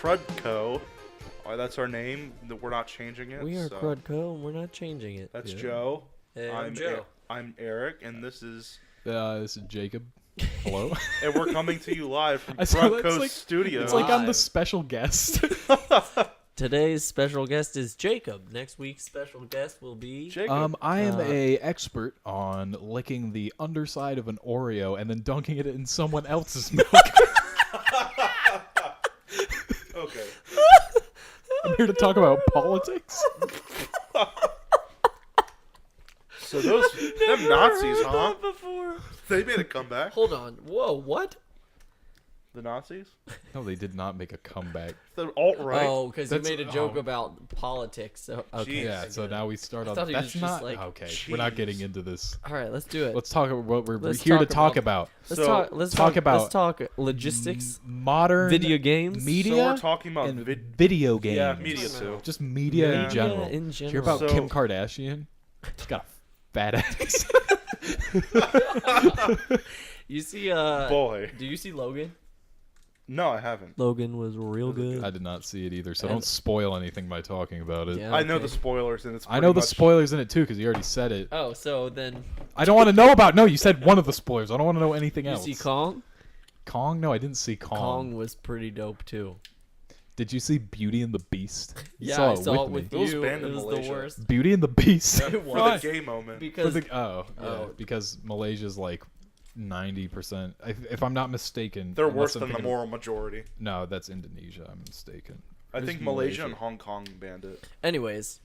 CruddCo. That's our name. We're not changing it. We are CruddCo, and we're not changing it. That's Joe. Hey, I'm Joe. I'm Eric, and this is Jacob. Hello. and we're coming to you live from CruddCo Studio. It's like I'm the special guest. Today's special guest is Jacob. Next week's special guest will be Jacob. I am a expert on licking the underside of an Oreo and then dunking it in someone else's milk. Okay. I'm here to talk about politics. So them Nazis, huh? Before. They made a comeback. Hold on. Whoa, what? The Nazis? No, they did not make a comeback. The alt-right. Oh, because you made a joke about politics. So, okay. Jeez. Yeah, so now we start on. thought he was That's just not like, okay. Jeez. We're not getting into this. All right, let's do it. Let's talk about what we're Let's here to talk talk about. Let's So, talk about. about Let's talk logistics, Modern video games, media, So we're talking about and video games. Yeah, media too. Just media Yeah. in general. Media in Did you hear general. about So- Kim Kardashian? She's got a fat ass. You see, Boy. do you see Logan? No, I haven't. Logan was real good. I did not see it either, so And- don't spoil anything by talking about it. Yeah, I know okay. the spoilers, and it's I know the pretty much- spoilers in it too because you already said it. Oh, so then I don't want to know about. No, you said one of the spoilers. I don't want to know anything you else. see Kong? Kong? No, I didn't see Kong. Kong was pretty dope too. Did you see Beauty and the Beast? You Yeah, I saw it me. with It was you. banned It in was Malaysia. the worst Beauty and the Beast. Yeah, It for was. the gay moment. because Because Malaysia's like 90%. If I'm not mistaken, They're unless worse I'm than the thinking of- moral majority. No, that's Indonesia. I'm mistaken. I Where's think Malaysia and Hong Kong banned it, anyways,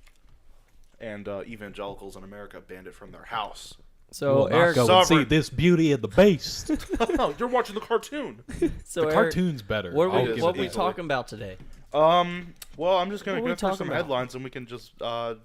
and evangelicals in America banned it from their house. so We'll not Eric, go and see Sovereign. this Beauty and the Beast. No, you're watching the cartoon. so The Eric, cartoon's better. what I'll are we, give what it we that. talking about today? Well, I'm just gonna What are we go through talking some about? headlines, and we can just All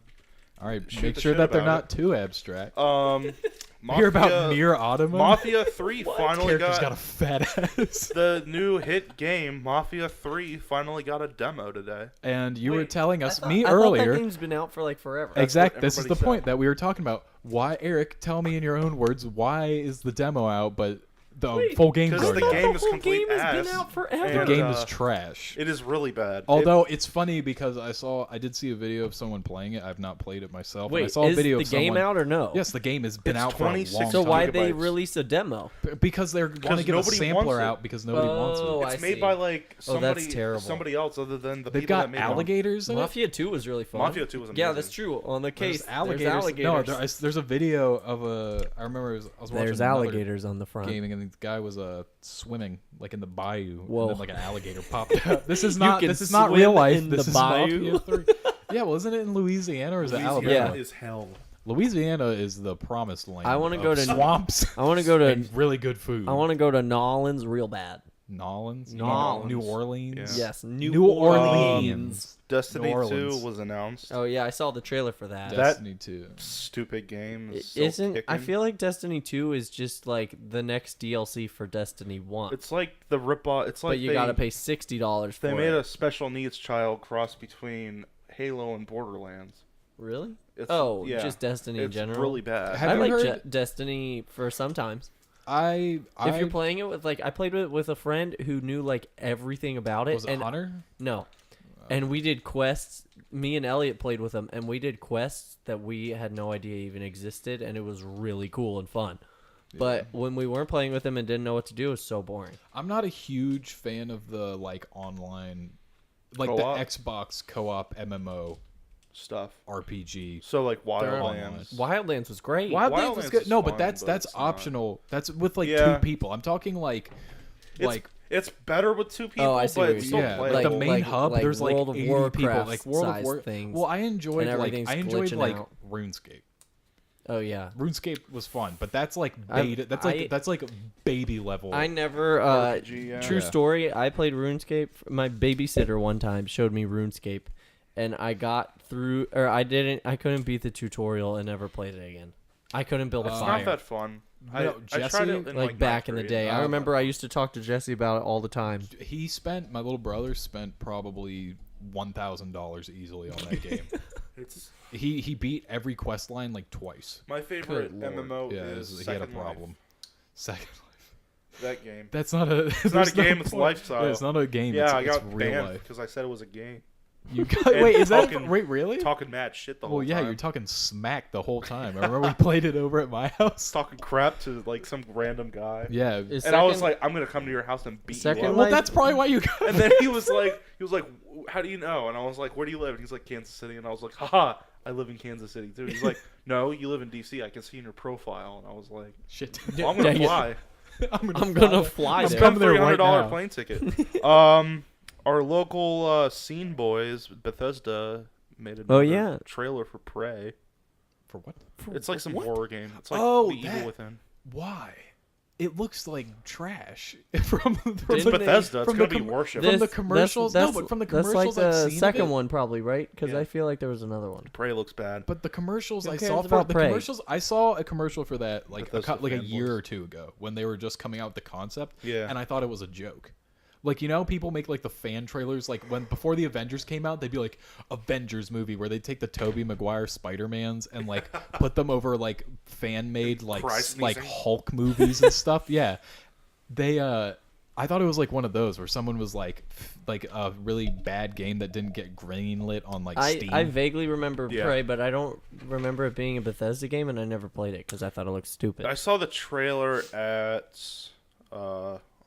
right, shoot make the sure shit that they're about not too abstract. Mafia, Hear about Nier Automata? Mafia 3 finally Character's got got a fat ass. the new hit game. Mafia 3 finally got a demo today. And you were Wait, telling us, I thought earlier. that game's been out for like forever. Exactly. what This is the everybody point said. that we were talking about. Why, Eric? Tell me in your own words. Why is the demo out, but the Wait, full game's because already the out? game is whole complete game has ass. been out forever. The and, game is trash. It is really bad. Although it's funny because I did see a video of someone playing it. I've not played it myself. and I Wait, saw a is video the of game someone, out or no? Yes, the game has been It's out for a long 26 So time. why'd they gigabytes. release a demo? Because they're want to give a nobody sampler wants it. out because nobody wants Oh, it. I It's made see. by like Oh, that's somebody, terrible. somebody else other than the They've people got that made alligators in it. Mafia 2 was really fun. Mafia 2 was Yeah, amazing. that's true. On the case, There's alligators. there's alligators. No, there's a video of a. I remember I was watching There's another alligators on the front. gaming, and the guy was swimming like in the bayou, Whoa. and then like an alligator popped out. This is You not. can This is not swim real life. in This the is bayou? Mafia 3. Yeah, well, isn't it in Louisiana or is it Alabama? Louisiana Yeah. is hell. Louisiana is the promised land. I wanna of go to- swamps. I want to go to. and really good food. I want to go to Nolans real bad. Nolans, Nolans. New Orleans. Yeah. Yes, New Orleans. Destiny New 2 Orleans. was announced. Oh yeah, I saw the trailer for that. Destiny 2. Stupid game. Is Isn't I feel like Destiny 2 is just like the next DLC for Destiny 1. it's like the ripoff. It's like but you they, gotta pay $60 for They it. made a special needs child cross between Halo and Borderlands. Really? It's, Oh, yeah, just Destiny in it's general. really bad. Have I you like heard- Destiny for sometimes. I If you're playing it with I played it with a friend who knew like everything about it. was it and Hunter? No. And we did quests. Me and Elliot played with him, and we did quests that we had no idea even existed, and it was really cool and fun. But when we weren't playing with him and didn't know what to do, it was so boring. I'm not a huge fan of the like online, like Co-op? the Xbox co-op MMO Stuff. RPG. So like online. Wildlands. Wildlands was great. Wildlands is Wildlands good. is No, fun, but that's it's not. optional. That's with like Yeah. two people. I'm talking like It's better with two people, Oh, I see what but you're it's saying. still yeah, playable. like the main Like- hub. like there's like World of 80 people. Warcraft Like World of size War. things, Well, I enjoyed and like everything's glitching out. RuneScape. Oh yeah. RuneScape was fun, but that's like I'm- beta. I- That's like baby level. I never. RPG, yeah. True Yeah. story. I played RuneScape. My babysitter one time showed me RuneScape, and I got through, or I didn't. I couldn't beat the tutorial and never played it again. I couldn't build a It's fire. not that fun. No, I tried Jesse, it in, like back in the ninth day. grade. I remember I used to talk to Jesse about it all the time. He spent my little brother spent probably $1,000 easily on that game. It's He beat every quest line like twice. my favorite Good lord. MMO Yeah, is he had a Second Life. problem. Second Life. That game. That's not a. It's not a game. It's lifestyle. Yeah, it's not a game. Yeah, it's, I got it's real banned life. because I said it was a game. You got, And wait, is talking- that wait really? Talking mad shit the whole Well, yeah, time. you're talking smack the whole time. I remember we played it over at my house. talking crap to like some random guy. Yeah. And I was like, I'm gonna come to your house and beat you Second up. Well, that's probably why you got. And then he was like, how do you know? And I was like, where do you live? And he's like, Kansas City. And I was like, haha, I live in Kansas City too. He's like, no, you live in DC. I can see in your profile. And I was like, Shit. well, I'm gonna Dang it. fly. I'm gonna fly I'm there. coming there right $300 now. plane ticket. Our local scene boys, Bethesda, made another yeah. trailer for Prey. For what? It's like some What? horror game. It's like Oh, The Evil that- Within. Why? It looks like trash from It's Didn't they- Bethesda. It's from gonna the be worship. From the commercials, but from the commercials That's like I've the seen second of it, one, probably, right? Because Yeah. I feel like there was another one. Prey looks bad. But the commercials Who I cares saw for about the Prey? commercials, I saw a commercial for that like Bethesda like a fanboys. year or two ago when they were just coming out with the concept. Yeah. And I thought it was a joke. Like, you know, people make like the fan trailers like when before the Avengers came out, they'd be like Avengers movie where they take the Tobey Maguire Spider-Mans and like put them over like fan made like Cry like sneezing. Hulk movies and stuff. Yeah. They I thought it was like one of those where someone was like a really bad game that didn't get greenlit on like Steam. I vaguely remember Yeah. Prey, but I don't remember it being a Bethesda game, and I never played it because I thought it looked stupid. I saw the trailer at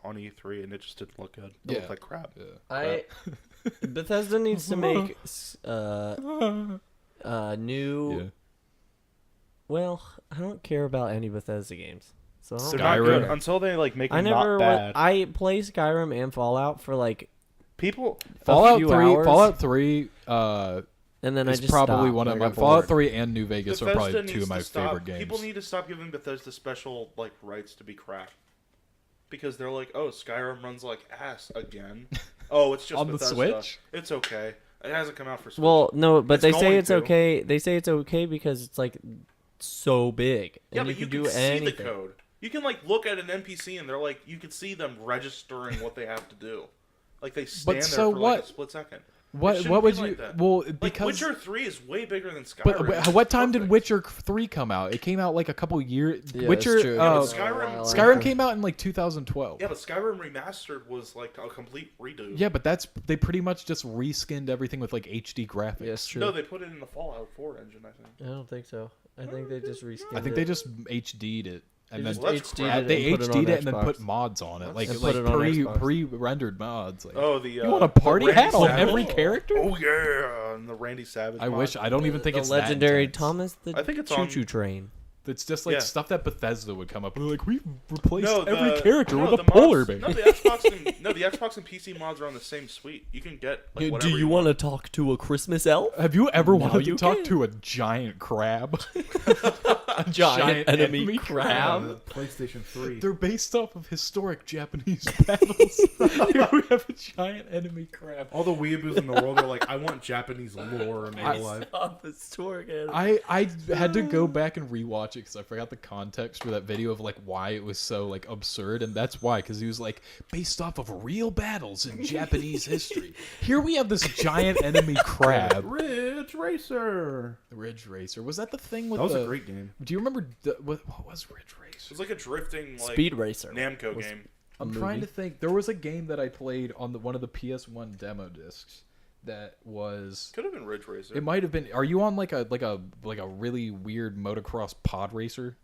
on E3 and it just didn't look good. It Yeah. looked like crap. Yeah. Bethesda needs to make new. Yeah. Well, I don't care about any Bethesda games, so I don't They're Skyrim. not good until they like make I them never. not bad. I play Skyrim and Fallout for like People, Fallout few 3 hours. Fallout 3 and then I is just probably stopped one of when my I got Fallout bored. 3 and New Vegas are Bethesda probably two needs of my to stop. favorite games. People need to stop giving Bethesda special like rights to be crap, because they're like, oh, Skyrim runs like ass again. Oh, it's just On the Bethesda. Switch? It's okay. It hasn't come out for Switch. Well, no, but It's they say going it's to. okay. They say it's okay because it's like so big, yeah, and but you you can can do see anything. the code. You can like look at an NPC and they're like, you can see them registering what they have to do. Like they stand there so for like what? a split second. It What shouldn't what would be you like that. well Like because Witcher 3 is way bigger than Skyrim. but what time did Perfect. Witcher 3 come out? It came out like a couple years. Yeah, Witcher that's true. Yeah, but uh, Skyrim- Skyrim came out in like 2012. Yeah, but Skyrim Remastered was like a complete redo. Yeah, but they pretty much just reskinned everything with like HD graphics. Yes, true. No, they put it in the Fallout 4 engine, I think. I don't think so. I think they just reskinned I think it. they just HD'd it and They then just Well, that's HD'd crap. it they and put it HD'd on it and then Xbox. put mods on it, like And like put it on Xbox. pre-rendered mods. Like, Oh, the you want a the party Randy hat on Savage? every character? Oh yeah, and the Randy Savage. I mod. wish. I don't even think the it's legendary that intense. Thomas the I think it's Choo on- Choo Train. It's just like Yeah. stuff that Bethesda would come up with. Like, we've replaced No, every character with a the polar mods, bear. No, the Xbox and PC mods are on the same suite. You can get like whatever you want. to talk to a Christmas elf? Have you ever Now wanted to you talk can. to a giant crab? A giant enemy crab. PlayStation 3. They're based off of historic Japanese battles. Here we have a giant enemy crab. All the weeaboos in the world are like, I want Japanese lore in real life. I had to go back and rewatch it because I forgot the context for that video of like why it was so like absurd, and that's why, because he was like based off of real battles in Japanese history. Here we have this giant enemy crab. Ridge Racer. Ridge Racer, was that the thing with That was the? a great game. Do you remember what was Ridge It Racer? was like a drifting like Speed Racer. Namco was game. a I'm trying to movie. think. There was a game that I played on one of the PS1 demo discs that was. Could have been Ridge Racer. It might have been. Are you on like a really weird motocross pod racer?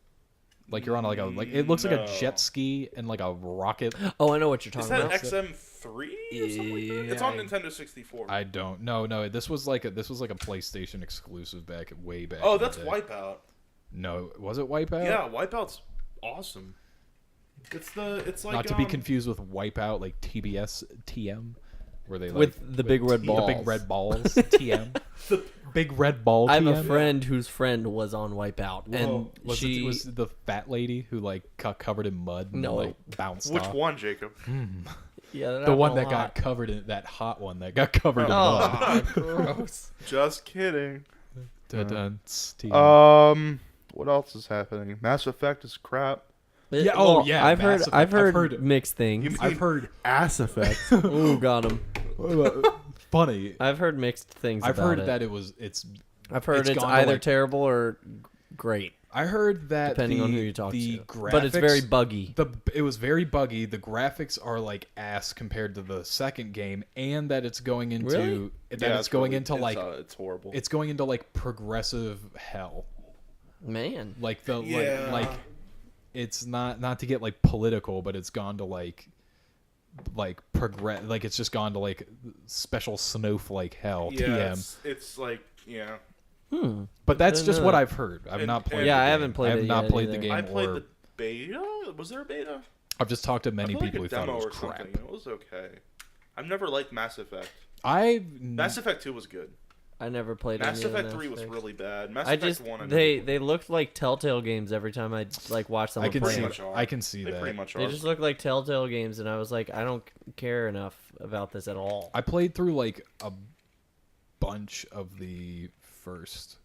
Like you're on like it looks like a No. jet ski and like a rocket. Oh, I know what you're Is talking that about. XM3 or something like that? It's on Nintendo 64. I don't. No. This was like a PlayStation exclusive way back. Oh, in the that's day. Wipeout. No, was it Wipeout? Yeah, Wipeout's awesome. It's like Not to be confused with Wipeout, like TBS TM, where they With like, the big red the balls. big red balls TM, big red ball. I have a TM. friend whose friend was on Wipeout, and Was she it was the fat lady who like got covered in mud and No. like bounced Which off? one, Jacob? yeah, The one that got covered in that hot one that got covered in mud. Oh, gross. Just kidding. Dun-dun, TM. What else is happening? Mass Effect is crap. Yeah, oh, Well, yeah, I've Mass heard. Effect. I've I've heard heard- mixed things. I've heard Ass Effect. Ooh, got him. funny. I've heard mixed things. I've about heard it. that I've heard it's gone to, either like- terrible or great. I heard that depending on who you talk the to. graphics, But it's very buggy. It was very buggy. The graphics are like ass compared to the second game, and that it's going into Really? It's horrible. it's going into like progressive hell. Man. Like the Yeah. like it's not to get like political, but it's gone to like progress. Like it's just gone to like special snowflake hell. yeah, TM. it's like But that's Didn't just know what that. I've heard. I've not played. Yeah, the I game. haven't played I have it not yet played the either. game. I played or the beta. Was there a beta? I've just talked to many I played, people like, who a thought it demo was or crap. something. It was okay. I've never liked Mass Effect. Mass Mass Effect 2 was good. I never played Mass any of the Effect 3 was Effects. really bad. Mass I Effect just 1 they looked like Telltale games every time I like watch them. I can pretty see. much are. I can see They that. pretty much They are. just look like Telltale games, and I was like, I don't care enough about this at all. I played through like a bunch of the first.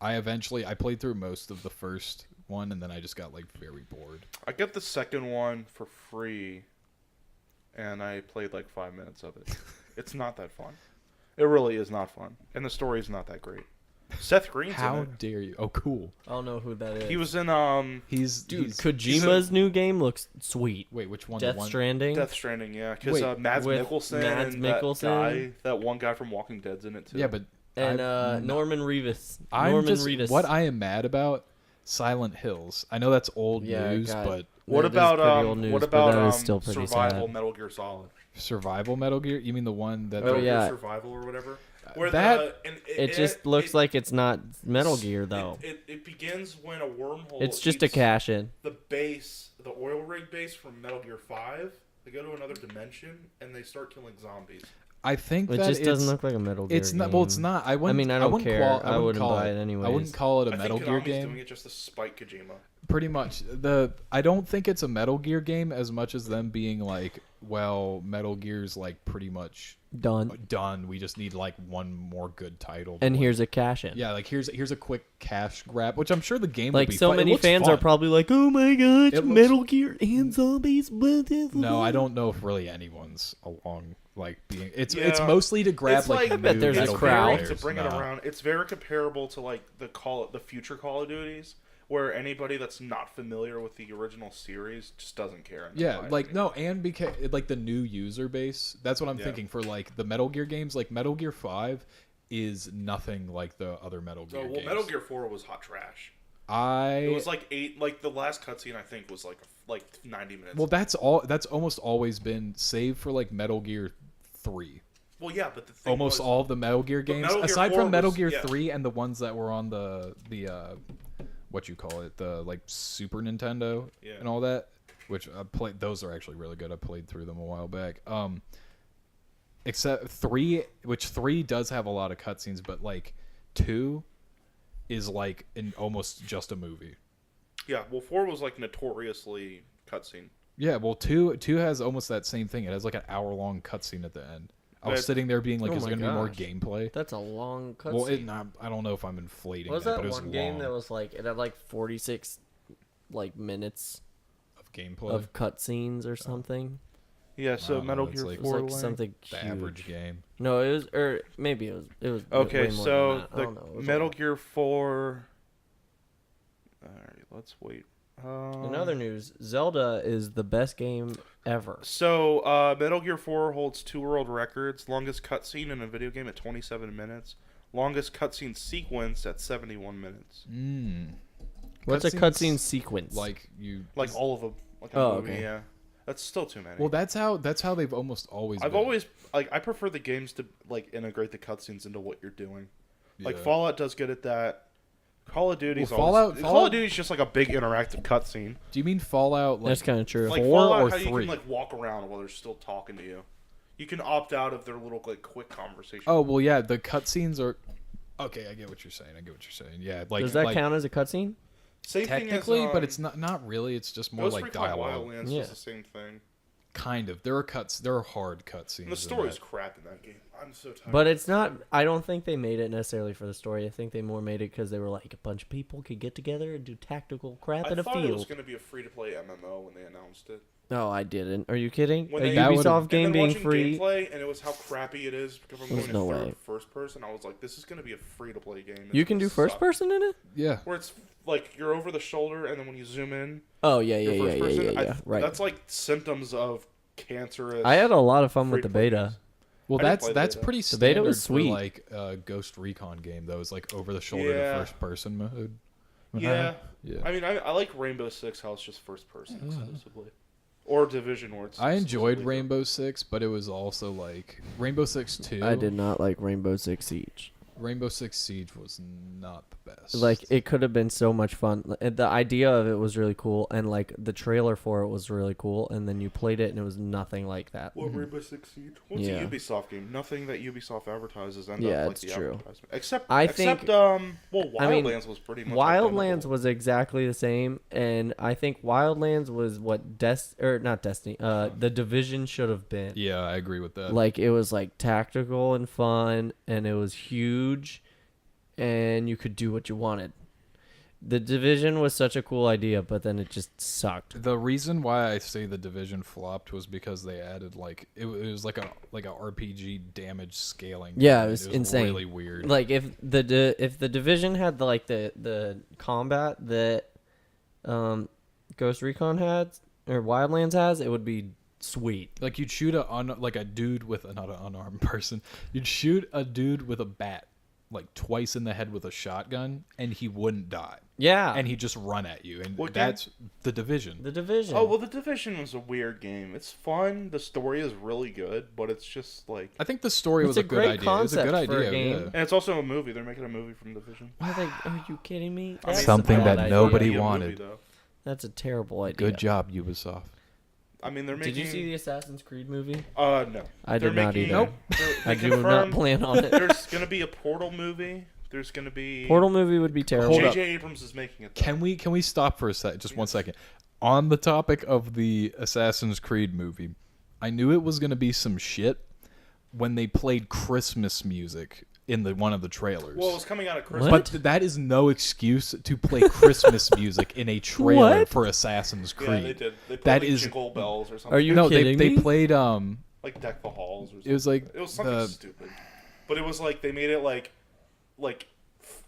I played through most of the first one, and then I just got like very bored. I got the second one for free, and I played like 5 minutes of it. It's not that fun. It really is not fun, and the story is not that great. Seth Green's How in it. dare you? Oh, cool. I don't know who that is. He was in He's Kojima's new game looks sweet. Wait, which one? Death The one? Stranding. Death Stranding, yeah, because Wait, Mads with Mikkelsen Mads and Mikkelsen? that one guy from Walking Dead's in it too. Yeah, but And I'm Norman Reedus. I'm Norman just Reedus. what I am mad about. Silent Hills. I know that's old Yeah, news, God. but what That is about pretty old news, what but about that is still pretty Survival sad. Metal Gear Solid? Survival Metal Gear. You mean the one that? Oh, Metal Gear yeah. Survival or whatever. Where That- It just looks like it's not Metal Gear though. It begins when a wormhole. It's just a eats cash in. The base, the oil rig base from Metal Gear 5. They go to another dimension and they start killing zombies. I think It that just it's, doesn't look like a Metal Gear. It's not. Well, it's not. I mean, I don't wouldn't care. Call, I wouldn't call buy it I anyways. wouldn't call it a I Metal think Gear Konami's game. doing it just to spite Kojima. Pretty much. I don't think it's a Metal Gear game as much as them being like, well, Metal Gear's like pretty much done. We just need like one more good title. And here's a cash in. Yeah, like here's a quick cash grab, which I'm sure the game Like will be so fun. It many looks fans fun. are probably like, "Oh my gosh, It looks- Metal Gear and zombies!" No, I don't know if really anyone's along like being. It's Yeah. mostly to grab It's like I new bet there's a Metal Gear crowd. players. to bring it No. around. It's very comparable to like the future Call of Duties, where anybody that's not familiar with the original series just doesn't care. and Yeah, buy it like anymore. no, and because like the new user base. That's what I'm Yeah. thinking for like the Metal Gear games. Like Metal Gear 5 is nothing like the other Metal Gear well, games. Metal Gear 4 was hot trash. It I was like 8. Like the last cutscene, I think, was like 90 minutes. well, that's all. That's almost always been save for like Metal Gear 3. Well, yeah, but the thing Almost was, all of the Metal Gear games, Metal Gear aside 4 from Metal was- Gear yeah. 3 and the ones that were on the what you call it, the like Super Nintendo Yeah. and all that, which I played. Those are actually really good. I played through them a while back. Except 3, which 3 does have a lot of cutscenes, but like 2 is like almost just a movie. Yeah, well, 4 was like notoriously cutscene. Yeah, well, 2 has almost that same thing. It has like an hour-long cutscene at the end. I was But- sitting there being like, Oh is there my going to be more gosh. gameplay? That's a long cutscene. Well, I don't know if I'm inflating Was that, that but it was one game long that was like it had like 46 like minutes of gameplay. of cutscenes or something? Yeah, so don't know, Metal it's Gear like- It was 4 like length. something the huge. average game. No, it was, or maybe it was. Okay, way more so than that. I the don't know. It was Metal like- Gear 4. All right, let's wait. In other news, Zelda is the best game ever. So, Metal Gear 4 holds 2 world records. Longest cutscene in a video game at 27 minutes. Longest cutscene sequence at 71 minutes. What's a Cutscenes, cutscene sequence? Like you, Like all of them. Like a Oh, movie, okay. yeah. That's still too many. well, that's how they've almost always. I've been. always like I prefer the games to like integrate the cutscenes into what you're doing. Like Yeah. Fallout does good at that. Call of Duty's Well, always, Call Fallout- of Duty's just like a big interactive cutscene. Do you mean Fallout? Like, That's kind of true. Like 4 Fallout, or how you 3? can like walk around while they're still talking to you. You can opt out of their little like quick conversation. Oh well, yeah. The cutscenes are. Okay, I get what you're saying. Yeah, like Does that like, count as a cutscene? Same technically, thing as, but it's not really. It's just more Ghost like Recon dialogue. Wildlands Yeah. does the same thing. Kind of. There are hard cutscenes. And the story's crap in that game. I'm so tired. But it's not. I don't think they made it necessarily for the story. I think they more made it because they were like a bunch of people could get together and do tactical crap I in a thought it was field. going to be a free-to-play MMO when they announced it. No, I didn't. Are you kidding? When A they- That would've- Ubisoft And game then being watching free. gameplay, and it was how crappy it is because I'm There's going no to way. first person. I was like, this is going to be a free-to-play game. It's You can gonna do first suck. person in it? Yeah. Where it's like you're over the shoulder, and then when you zoom in, Oh yeah, yeah, you're yeah, first yeah, person. yeah, yeah. Right. That's like symptoms of cancerous. I had a lot of fun with the free-to-play beta. games. Well, I didn't that's play that's beta. pretty The standard beta was sweet. for like a Ghost Recon game though. It's like over the shoulder Yeah. to first person mode. Yeah. Yeah. I mean, I like Rainbow Six how it's just first person exclusively, or Division where it's. I enjoyed exclusively Rainbow Six, but it was also like Rainbow Six 2. I did not like Rainbow Six Siege. Rainbow Six Siege was not the best. Like it could have been so much fun. The idea of it was really cool, and like the trailer for it was really cool. And then you played it, and it was nothing like that. What Rainbow Six Siege? Well, it's Yeah. a Ubisoft game. Nothing that Ubisoft advertises ends Yeah, up like it's the true. advertisement. Except I except think- well, I mean, Wildlands was pretty much Wildlands identical. was exactly the same, and I think Wildlands was what not Destiny. The Division should have been. yeah, I agree with that. Like it was like tactical and fun, and it was huge, and you could do what you wanted. The Division was such a cool idea, but then it just sucked. The reason why I say the Division flopped was because they added like it was like a RPG damage scaling. Yeah, thing. it was insane. Really weird. Like if the Division had the combat that Ghost Recon had or Wildlands has, it would be sweet. Like you'd shoot a dude with not an unarmed person. You'd shoot a dude with a bat like twice in the head with a shotgun, and he wouldn't die, Yeah, and he'd just run at you. And What game? that's the Division. the Division. Oh well, the Division was a weird game. It's fun. The story is really good, but it's just like, I think the story It's was a a good great idea. It was a good concept for a idea. game. Yeah. and it's also a movie. They're making a movie from Division. Are you kidding me? I mean, That's Something a bad that idea. nobody It'd be a movie, wanted. though. That's a terrible idea. Good job, Ubisoft. I mean, they're making. Did you see the Assassin's Creed movie? No. I They're did not making- either. Nope. I do not plan on it. There's gonna be a Portal movie. There's gonna be. Portal movie would be terrible. Hold up. J.J. Abrams is making it. Though. Can we stop for a sec? Just 1 second. On the topic of the Assassin's Creed movie, I knew it was gonna be some shit when they played Christmas music in one of the trailers. Well, it was coming out at Christmas. What? But that is no excuse to play Christmas music in a trailer What? for Assassin's Yeah, Creed. they did. They played That like is- Jingle Bells or something. Are you No, kidding they me? played like Deck the Halls or something? it was like It was something stupid, but it was like they made it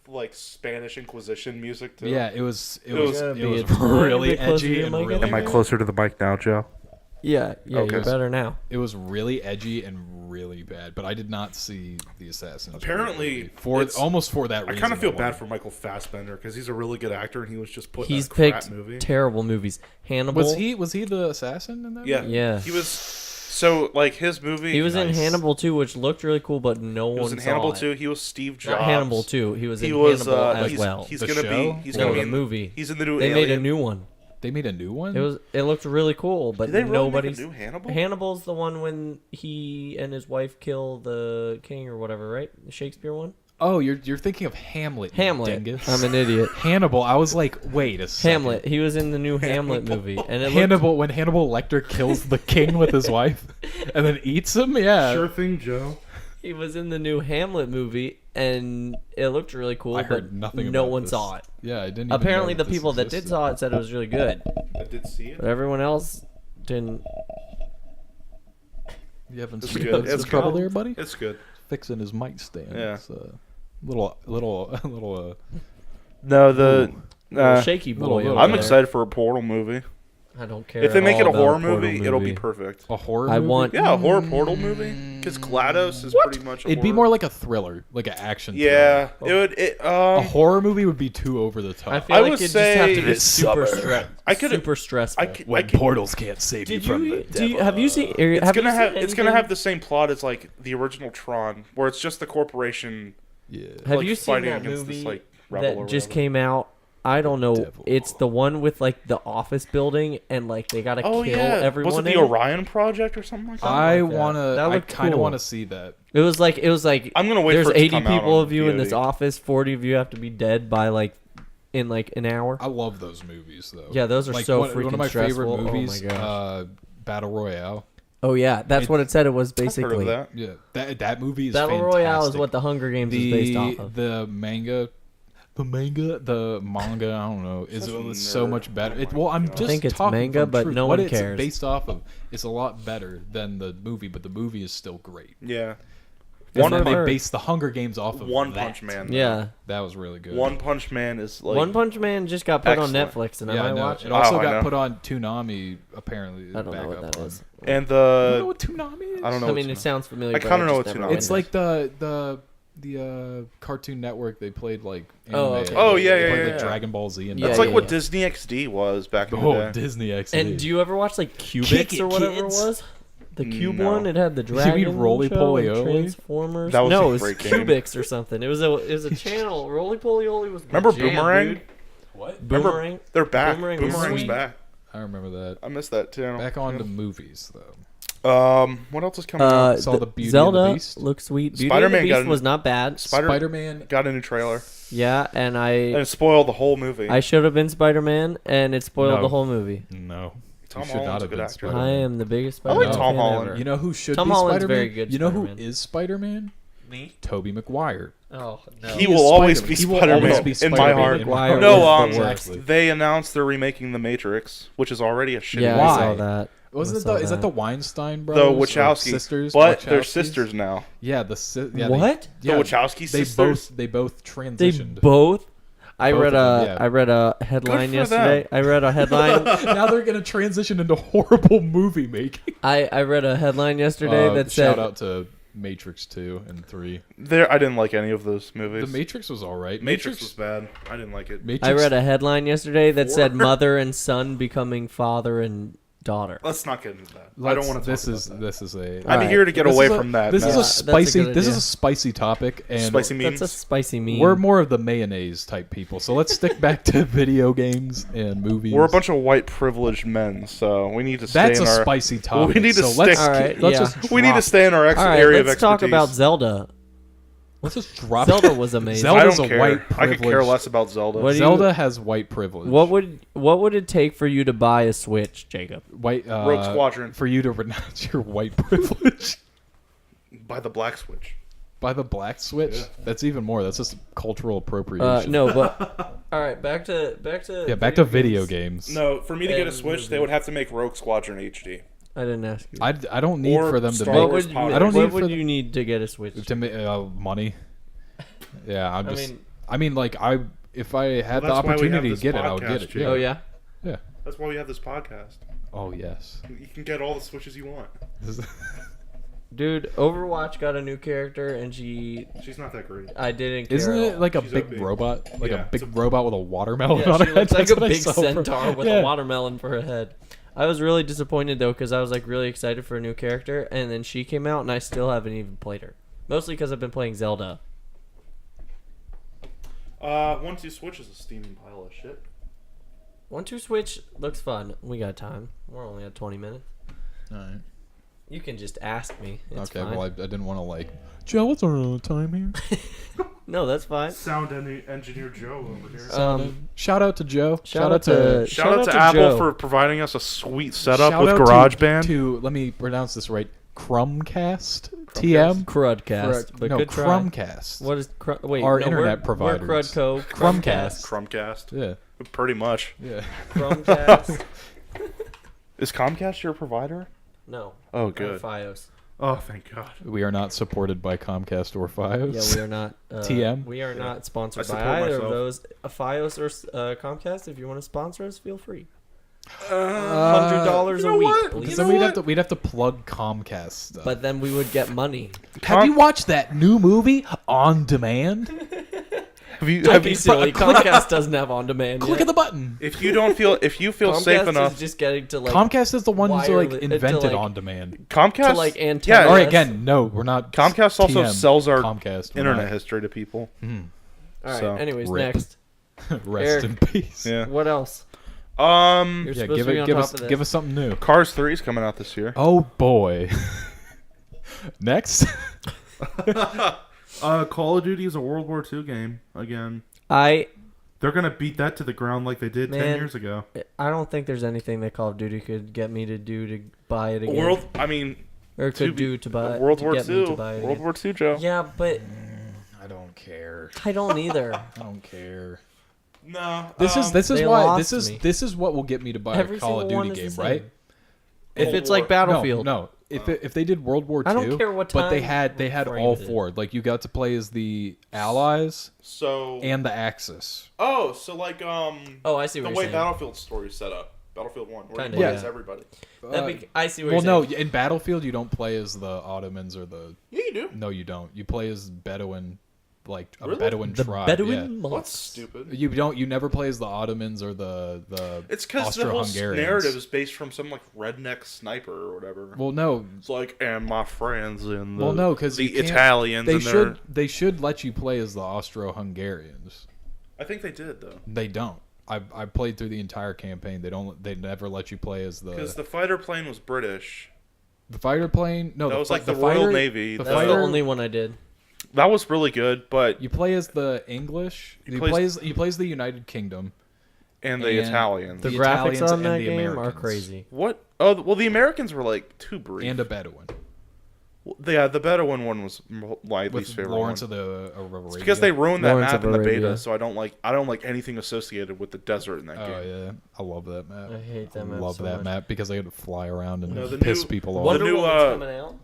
like Spanish Inquisition music too. yeah, it was Gotta be a really tiny bit closer to edgy your and mic, really Am I closer to the mic now, Joe? Yeah, Okay. you're better now. It was really edgy and really bad, but I did not see the Assassin's Creed Apparently, movie. For it's- almost for that I reason. kind of feel bad wanted- for Michael Fassbender because he's a really good actor and he was just put He's in a crap picked movie. terrible movies. Hannibal. Was he the assassin in that? Yeah. movie? Yeah. He was so like his movie. He was in Nice. Hannibal 2, which looked really cool, but no He one was in saw Hannibal it. 2. He was Steve Jobs. Not Hannibal 2. He was in He was. Hannibal as he's, well. He's The gonna show? be. He's No, gonna be the in movie. He's in the new. They Alien. made a new one. They made a new one. It looked really cool, but Did they really nobody's. make a new Hannibal? Hannibal's the one when he and his wife kill the king or whatever, right? The Shakespeare one. Oh, you're thinking of Hamlet. you Hamlet. dingus. I'm an idiot. Hannibal. I was like, wait a second. Hamlet. He was in the new Hamlet movie, and it looked, Hannibal when Hannibal Lecter kills the king with his wife and then eats him. Yeah. Sure thing, Joe. he was in the new Hamlet movie, and it looked really cool. I heard but nothing. no about one this. saw it. Yeah, I didn't. Even Apparently, know the this people that did existed. saw it said it was really good, I did see it. but everyone else didn't. You haven't It's seen good. this It's trouble good. there, buddy. It's good. Fixing his mic stand. Yeah. It's a little. No, the. Shaky boy. little- over I'm there. excited for a Portal movie. I don't care. If they at make it all a horror about Portal movie, it'll be perfect. A horror. I movie? want- Yeah, a horror Portal movie. Because GLaDOS is pretty much. It'd be more like a thriller, like an action. Yeah, thriller. it would. A horror movie would be too over the top. I feel I like would it just have to say be it's super summer. I could- super stressful. I could, portals can't save Did you? Have you seen? it's have gonna you have. seen It's gonna anything- have the same plot as like the original Tron, where it's just the corporation. Yeah. Have like, you seen fighting that against movie this, like, rebel or that just whatever. came out? I don't know. Devil. It's the one with like the office building and like they gotta Oh kill yeah, everyone. was it the in it. Orion Project or something like that? I like that. wanna. That I looked kind of cool. want to see that. It was like I'm gonna wait there's for it to 80 come out people on of you in this VOD. office. 40 of you have to be dead by like in like an hour. I love those movies though. Yeah, those are like, so one freaking of my stressful. favorite movies. Oh my gosh. Battle Royale. Oh yeah, that's what it said. It was I've heard basically of that. Yeah, that movie is Battle fantastic. Royale is what the Hunger Games is based off of. The manga, The manga, I don't know, is Such a so nerd. much better. Oh my I'm God. just I think it's talking manga, from but truth. no What one it's cares. based off of is a lot better than the movie, but the movie is still great. Yeah. That's And then what they I've heard. based the Hunger Games off of One that. Punch Man. Yeah. That was really good. One Punch Man is like One Punch Man just got put on excellent. Netflix, and Yeah, I I might know. watch It it. also Oh, I know. got put on Toonami, apparently. I don't know what backup that on. is. and You don't know the what Toonami is? I don't know. I what mean, to- it sounds familiar. I but kinda know just what never Toonami went It's is. like the Cartoon Network. They played like anime. Oh, okay. Oh, yeah, They yeah, played yeah, like yeah. Dragon Ball Z and Yeah, That's stuff. like what Disney XD was back in the Oh, day. Disney XD. And do you ever watch like Kick Cubics it, or whatever kids. it was? The Cube No. one. It had the You mean Dragon Roly show Poly and Oly? Transformers. That was no, a it was great game. Cubics or something. It was a channel. Roly Poly Oly was. the Remember jam, Boomerang? dude. What? Remember- Boomerang. They're back. Boomerang was Boomerang's sweet. back. I remember that. I missed that channel. Back on to movies though. What else is coming out? Saw the Beauty and Zelda the Beast. looks sweet. Beauty Spider-Man and the got Beast a- was not bad. Spider-Man. got a new trailer, Yeah, and and it spoiled the whole movie. I should have been Spider-Man, and it spoiled No. the whole movie. No. Tom You should Holland's not a have good been actor. Spider-Man. I am the biggest I like Spider-Man Tom fan Holland. ever. You know who should Tom be Holland's Spider-Man? very good You know Spider-Man. who is Spider-Man? Me? Tobey Maguire. Oh no. He is will always be Spider-Man. He will Spider-Man always be in my Spider-Man heart. in Maguire my No, heart. is the worst. they announced they're remaking The Matrix, which is already a shitty Yeah, movie. I Why? saw that. Wasn't I it saw the? Is that that. the Weinstein The brothers? or Wachowski sisters? but they're Wachowskis? sisters now. Yeah, yeah, What? Yeah, The Wachowski they sisters. They both They transitioned. both. I Both read of a them, yeah. I read a headline Good for yesterday. I read a headline. Now they're gonna transition into horrible movie making. I read a headline yesterday that said shout out to Matrix 2 and 3. I didn't like any of those movies. The Matrix was all right. Matrix was bad. I didn't like it. Matrix, I read a headline yesterday that said 4? mother and son becoming father and daughter. Let's not get into that. I don't want to talk This about is that. this is a. I'm Alright. here to get this away is a- from that. This man. is Yeah, a that's a spicy. good This is idea. a spicy topic, and Spicy That's a memes. spicy meme. we're more of the mayonnaise type people. So let's stick back to video games and movies. We're a bunch of white privileged men, so we need to stay That's in a our. spicy topic. We need to so stick- let's, Alright, let's yeah. just We need to drop- stay in our All right, area of let's expertise. talk about Zelda. Let's just drop. Zelda was amazing. I Zelda's don't a care. white I could care privilege. less about Zelda. What do you- Zelda has white privilege. What would it take for you to buy a Switch, Jacob? white Rogue Squadron. for you to renounce your white privilege? By the black switch. By the black switch? Yeah. That's even more. That's just cultural appropriation. No, but all right, back to Yeah, back to video games. No, for me to get a And Switch, they movies. would have to make Rogue Squadron HD. I didn't ask you. I don't need Or for them to Star make what Wars would Power I don't what need would for you need to get a Switch? to make money. Yeah, I'm I just. mean- I mean, like if I had the Well, that's why we have opportunity to this get it, I would podcast, get it. Jake. Oh yeah. Yeah. That's why we have this podcast. Oh yes. You can get all the Switches you want. Dude, Overwatch got a new character, and She's not that great. I didn't care. Isn't at it all. like a She's big OP. robot? Like Yeah, a big it's robot with a watermelon Yeah, on she her head? looks like That's a what I big saw from- centaur with Yeah. a watermelon for a head. I was really disappointed though, because I was like really excited for a new character, and then she came out, and I still haven't even played her. Mostly because I've been playing Zelda. 1-2 Switch is a steaming pile of shit. 1-2 Switch looks fun. We got time. We're only at 20 minutes. Alright. You can just ask me. It's Okay, fine. well, I didn't want to like. Joe, what's our time here? No, that's fine. Sound engineer Joe over here. Shout out to Joe. Shout out to Shout out to Joe. Apple for providing us a sweet setup Shout with out GarageBand. To let me pronounce this right. Crumbcast. TM. CruddCast. But no, good try. Crumbcast. What is wait? Our no, internet we're providers. CruddCo. Crumbcast. Chromecast. Yeah. Pretty much. Yeah. Chromecast. Is Comcast your provider? No. Oh, We're good. Fios. Oh, thank God. We are not supported by Comcast or Fios. Yeah, we are not. TM? We are not I sponsored by support either myself. of those. Fios or Comcast. If you want to sponsor us, feel free. $100 $100 a week, what? please. So we'd have to plug Comcast stuff. But then we would get money. have you watched that new movie On Demand? Don't be silly. Comcast doesn't have on demand. Click yet. of the button. If you feel Comcast safe is enough, just getting to like Comcast is the ones who like wireless- to, invented like- On Demand. Comcast, to like antenna. yeah, All right, again, no, we're not. Comcast also TM, sells our Comcast. we're internet not. history to people. All right. so, Anyways, rip. next. Rest Eric. in peace. Yeah. What else? You're Yeah, supposed give to be it, on give top us, of this. give us something new. Cars 3 is coming out this year. Oh boy. Next. Call of Duty is a World War II game again. They're gonna beat that to the ground like they did 10 Man. years ago. I don't think there's anything that Call of Duty could get me to do to buy it again. I mean, or to could be- do to buy World to War get me to II. buy it World again. War II, Joe. Yeah, but don't care. I don't either. I don't care. No. This is They why lost me. this is what will get me to buy Every a Call of single one Duty is the game, right? same. If Cold it's War. like Battlefield. No. If they did World War II, I don't care what but they time had frame all it is. four. Like you got to play as the Allies So. and the Axis. Oh, so like Oh, I see the what way you're saying. Battlefield story is set up. Battlefield 1, where Kinda, you play yeah. as everybody. I see what Well, you're no, saying. in Battlefield you don't play as the Ottomans or the. Yeah, you do. No, you don't. You play as Bedouin, like a Really? Bedouin The tribe. Bedouin Yeah. That's monks. stupid. You don't. You never play as the Ottomans or the It's because the whole Austro-Hungarians. narrative is based from some like redneck sniper or whatever. Well, no. It's like, and my friends and the, Well, no, because the Italians. They and they should let you play as the Austro-Hungarians. I think they did though, They don't. I played through the entire campaign. They never let you play as because the fighter plane was British. the fighter plane. No, That was like the fighter, Royal Navy. The That's That's fighter, the only one I did. That was really good, but you play as the English. He He plays the United Kingdom. and the and Italians. The The graphics Italians on and that the game are Americans. crazy. What? Oh, well, the Americans were like too brief. And a Bedouin Yeah, the Bedouin one was my least with favorite Lawrence one. of the Arabia. It's because they ruined that Lawrence map of in the Arabia. beta, so I don't like anything associated with the desert in that Oh game. yeah, I love that map. I hate that I map love so that much. map because I get to fly around and No, the piss new- people off. Wonder new, Woman's coming out.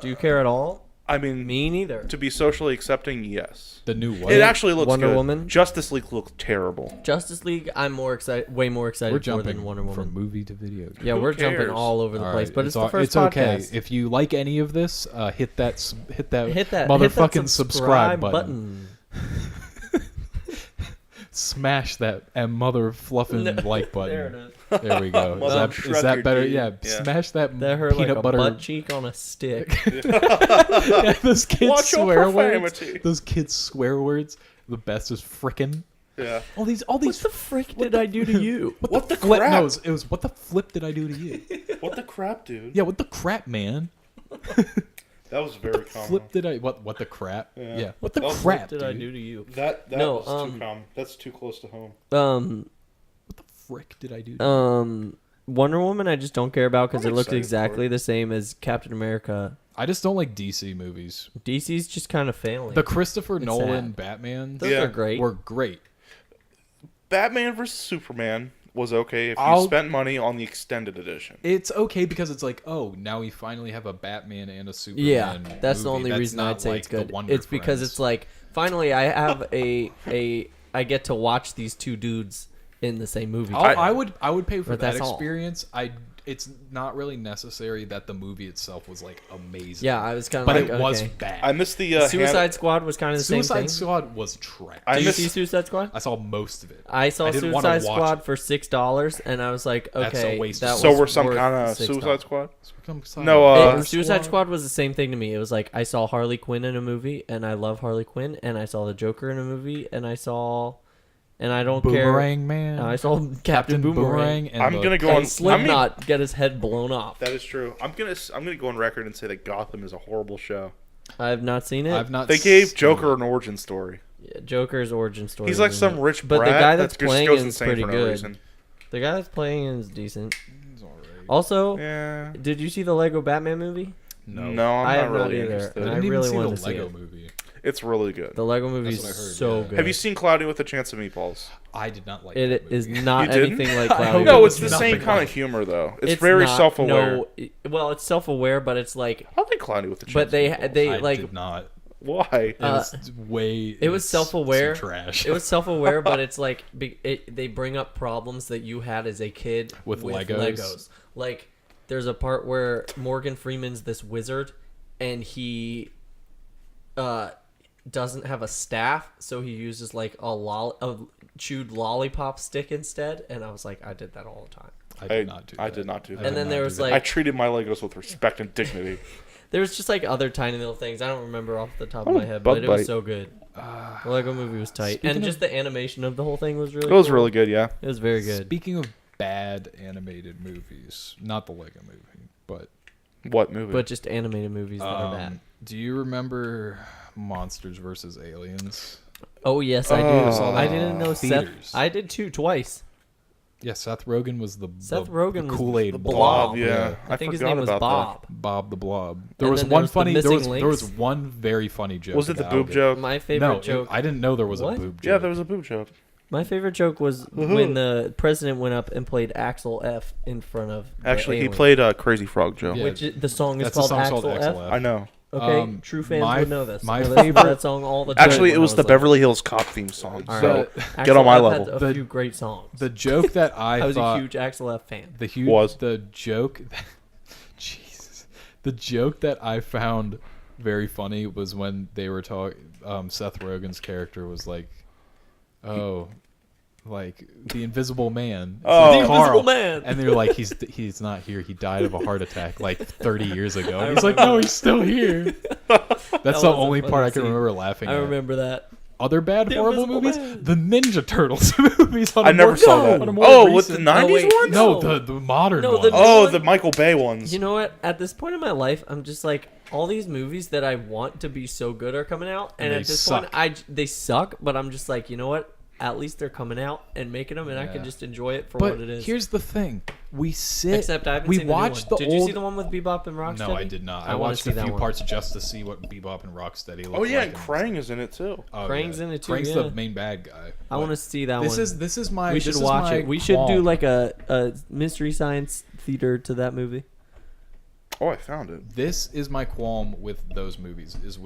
Do you care at all? I mean, Me neither. to be socially accepting, yes. The new what? It actually looks Wonder good. Woman? Justice League looks terrible. Justice League, I'm way more excited We're for jumping than Wonder Woman. from movie to video. Game. Yeah, Who we're jumping cares? all over the All place, right, but it's the first it's okay. podcast. If you like any of this, hit that hit that motherfucking subscribe button. Smash that mother fluffing like button. There it is. There we go. Mother Is shrug that your better? D. Yeah, Yeah. smash that That hurt peanut like a butter. butt cheek on a stick. Yeah, those kids Watch your swear words. profanity. Those kids swear words. The best is frickin'. Yeah. All these. What the frick did I do to you? What the flip? crap? No, it was what the flip did I do to you? What the crap, dude? Yeah, what the crap, man? That was very common. Flip did I? What the crap? Yeah. Yeah. What the What crap What did dude? I do to you? That No, was too common. That's too close to home. What the frick did I do? To you? Wonder Woman, I just don't care about because I'm it looks excited for exactly it. the same as Captain America. I just don't like DC movies. DC's just kind of failing. The Christopher It's Nolan sad. Batman Those Yeah. are great. were great. Batman vs Superman was okay if you I'll- spent money on the extended edition. It's okay because it's like, oh, now we finally have a Batman and a Superman. Yeah, that's the movie. only That's reason not I'd say like it's the good. Wonder It's because Friends. it's like finally I have I get to watch these two dudes in the same movie. I would pay for But that that's all. experience. It's not really necessary that the movie itself was like amazing. Yeah, I was kind of but like, it was okay. bad. I missed the Suicide Squad was kind of the same Suicide thing. Squad was trash. I Did you missed- see Suicide Squad? I saw most of it. I saw didn't wanna Suicide watch Squad it. for $6, and I was like, That's a okay, waste of that So was we're some worth kind of $6. Suicide Squad. No, No, Suicide Squad was the same thing to me. It was like I saw Harley Quinn in a movie, and I love Harley Quinn, and I saw the Joker in a movie, and I don't Boomerang care. Man. I saw Captain Boomerang. and I'm the- gonna go And on. Slipknot get his head blown off. That is true. I'm gonna go on record and say that Gotham is a horrible show. I have not seen it. I've not. They gave seen Joker it. an origin story. Yeah, Joker's origin story. He's like isn't some it? rich But brat the guy that that's just playing goes is insane pretty for no good. reason. The guy that's playing is decent. It's all right. Also, Yeah. did you see the Lego Batman movie? No, No, I'm I not have not really either. interested. And I I didn't even really see wanted the to see Lego it. movie. It's really good. The Lego movie That's is what I heard, so yeah. good. Have you seen Cloudy with a Chance of Meatballs? I did not like It that is movie. not You didn't? anything like I Cloudy. hope No, with it's a the Chance. same nothing kind like of humor though. It's very not- self-aware. No, well, it's self-aware, but it's like, I like Cloudy with a Chance. but of they Meatballs. I like did not. Why? It was way. it was it's self-aware. some Trash. It was self-aware, but it's like they bring up problems that you had as a kid With Legos. Like there's a part where Morgan Freeman's this wizard, and he doesn't have a staff, so he uses like a chewed lollipop stick instead. And I was like, I did that all the time. I did not do that. I did not do that. And then there was like I treated my Legos with respect and dignity. there was just like other tiny little things. I don't remember off the top of Oh, my head, bug but it was bite. so good. The Lego movie was tight, Speaking and of- just the animation of the whole thing was really. It was cool. really good, yeah. It was very good. Speaking of bad animated movies, not the Lego movie, but What movie? But just animated movies that are bad. do you remember Monsters vs. Aliens? Oh yes, I do. Oh. I didn't know Seth. Theaters. I did too, twice. Yeah, Seth Rogen was the Rogen was Kool-Aid the blob. Blob, yeah. I think his forgot name was about Bob. Bob the Blob. There And was then one there was the funny. missing There was links. one very funny joke. Was it the about boob joke? My favorite No, joke. I didn't know there was What? a boob joke. Yeah, there was a boob joke. My favorite joke was when the president went up and played Axel F in front of. the Actually, he alien. played Crazy Frog Joe. Yeah. Which the song is That's the called song Axel called F. Axel F. I know. Okay, true fans my- would know this. my I listened to favorite- that song all the time. Actually, it when was I the little. Beverly Hills Cop theme song. All So right. get Axel on my F level. Had a few great songs. The joke that I was thought a huge Axel F fan. the joke Jesus. The joke that I found very funny was when they were talking Seth Rogen's character was like, "Oh, like the Invisible Man." Oh. It's The Carl. Invisible Man. And they're like, he's not here. He died of a heart attack like 30 years ago. And he's like, "No, he's still here." That's That the was a only funny part I can scene. remember laughing I at. remember that. Other bad, The horrible Invisible movies? Man. The Ninja Turtles movies. On I a never more- saw that. on a more Oh, with the recent- 90s wait, ones? No, No. the modern No, ones. the- Oh, one- the Michael Bay ones. You know what? At this point in my life, I'm just like, all these movies that I want to be so good are coming out, and They at this suck. point, they suck. But I'm just like, you know what? At least they're coming out and making them, and I can Yeah. just enjoy it for But what it is. here's the thing: we sit. Except I haven't we seen the new watched one. the Did old. you see the one with Bebop and Rocksteady? No, I did not. I wanna watched see a that few one. parts just to see what Bebop and Rocksteady look Oh yeah, like. and Krang is in it too. Oh, Krang's in it too, Krang's yeah. the main bad guy. I want to see that one. This is my. we this should is watch my it. We should do qualm. like a mystery science theater to that movie. Oh, I found it. This is my qualm with those movies. Is